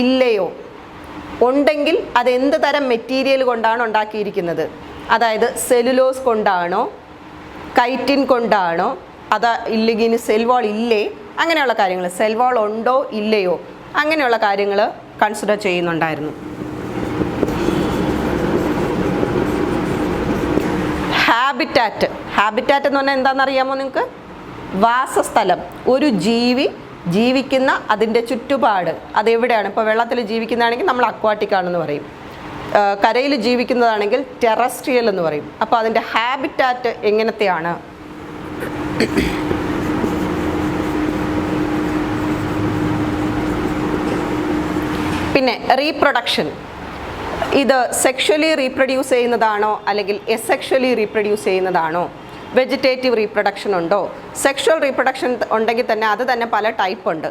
ഇല്ലയോ, ഉണ്ടെങ്കിൽ അത് എന്ത് തരം മെറ്റീരിയൽ കൊണ്ടാണ് ഉണ്ടാക്കിയിരിക്കുന്നത്, അതായത് സെല്ലുലോസ് കൊണ്ടാണോ കൈറ്റിൻ കൊണ്ടാണോ അത് ഇല്ലെങ്കിൽ സെൽ വാൾ ഇല്ലേ, അങ്ങനെയുള്ള കാര്യങ്ങൾ, സെൽ വാൾ ഉണ്ടോ ഇല്ലയോ അങ്ങനെയുള്ള കാര്യങ്ങൾ കൺസിഡർ ചെയ്യുന്നുണ്ടായിരുന്നു. ഹാബിറ്റാറ്റ് എന്ന് പറഞ്ഞാൽ എന്താണെന്നറിയാമോ നിങ്ങൾക്ക്? വാസസ്ഥലം. ഒരു ജീവി ജീവിക്കുന്ന അതിൻ്റെ ചുറ്റുപാട് അതെവിടെയാണ്. ഇപ്പോൾ വെള്ളത്തിൽ ജീവിക്കുന്നതാണെങ്കിൽ നമ്മൾ അക്വാട്ടിക് ആണെന്ന് പറയും, കരയിൽ ജീവിക്കുന്നതാണെങ്കിൽ ടെറസ്ട്രിയൽ എന്ന് പറയും. അപ്പോൾ അതിൻ്റെ ഹാബിറ്റാറ്റ് എങ്ങനത്തെയാണ്? പിന്നെ റീപ്രൊഡക്ഷൻ, ഇത് സെക്ഷലി റീപ്രൊഡ്യൂസ് ചെയ്യുന്നതാണോ അല്ലെങ്കിൽ എസെക്ഷലി റീപ്രൊഡ്യൂസ് ചെയ്യുന്നതാണോ? വെജിറ്റേറ്റീവ് റീപ്രൊഡക്ഷൻ ഉണ്ടോ? സെക്ഷൽ റീപ്രൊഡക്ഷൻ ഉണ്ടെങ്കിൽ തന്നെ അത് തന്നെ പല ടൈപ്പ് ഉണ്ട്.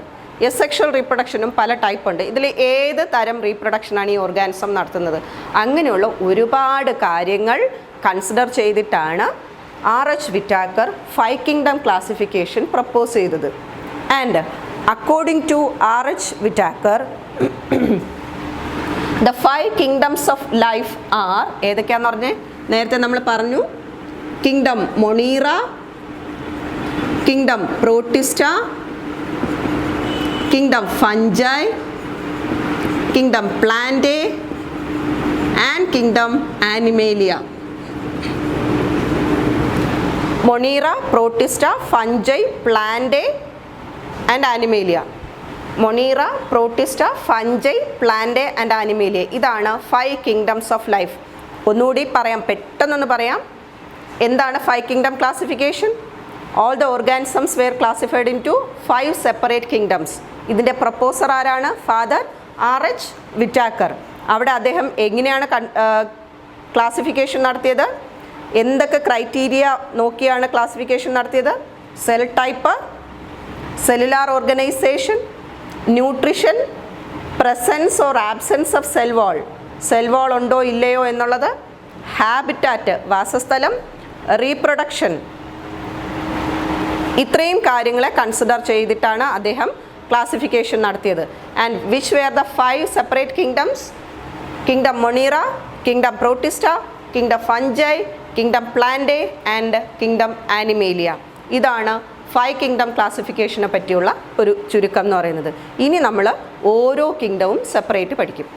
എസെക്ഷൽ റീപ്രൊഡക്ഷനും പല ടൈപ്പ് ഉണ്ട്. ഇതിൽ ഏത് തരം റീപ്രൊഡക്ഷനാണ് ഈ ഓർഗാനിസം നടത്തുന്നത്? അങ്ങനെയുള്ള ഒരുപാട് കാര്യങ്ങൾ കൺസിഡർ ചെയ്തിട്ടാണ് RH Whittaker 5 kingdom classification propose ചെയ്തത്. And according to RH Whittaker the 5 kingdoms of life are ഏതൊക്കെയാണെന്ന് പറഞ്ഞേ? നേരത്തെ നമ്മൾ പറഞ്ഞു, kingdom Monera, kingdom Protista, kingdom fungi, kingdom Plantae and kingdom Animalia. Monera, protista, fungi, Plantae and Animalia. Monera, protista, fungi, Plantae and Animalia. ഇതാണ് 5 കിങ്ഡംസ് ഓഫ് ലൈഫ്. ഒന്നുകൂടി പറയാം, പെട്ടെന്നൊന്ന് പറയാം. എന്താണ് 5 kingdom classification? All the organisms were classified into 5 separate kingdoms. ഇതിൻ്റെ പ്രപ്പോസർ ആരാണ്? Father RH Whittaker. അവിടെ അദ്ദേഹം എങ്ങനെയാണ് ക്ലാസിഫിക്കേഷൻ നടത്തിയത്? എന്തൊക്കെ ക്രൈറ്റീരിയ നോക്കിയാണ് ക്ലാസിഫിക്കേഷൻ നടത്തിയത്? Cell type, cellular organisation, nutrition, presence or absence of cell wall, cell wall ഉണ്ടോ ഇല്ലയോ എന്നുള്ളത്, ഹാബിറ്റാറ്റ് വാസസ്ഥലം, റീപ്രൊഡക്ഷൻ, ഇത്രയും കാര്യങ്ങളെ കൺസിഡർ ചെയ്തിട്ടാണ് അദ്ദേഹം ക്ലാസിഫിക്കേഷൻ നടത്തിയത്. And which were the 5 separate kingdoms? Kingdom Monera, kingdom Protista, kingdom fungi, kingdom Plantae and kingdom Animalia. ഇതാണ് 5 കിങ്ഡം ക്ലാസിഫിക്കേഷനെ പറ്റിയുള്ള ഒരു ചുരുക്കം എന്ന് പറയുന്നത്. ഇനി നമ്മൾ ഓരോ കിങ്ഡവും സെപ്പറേറ്റ് പഠിക്കും.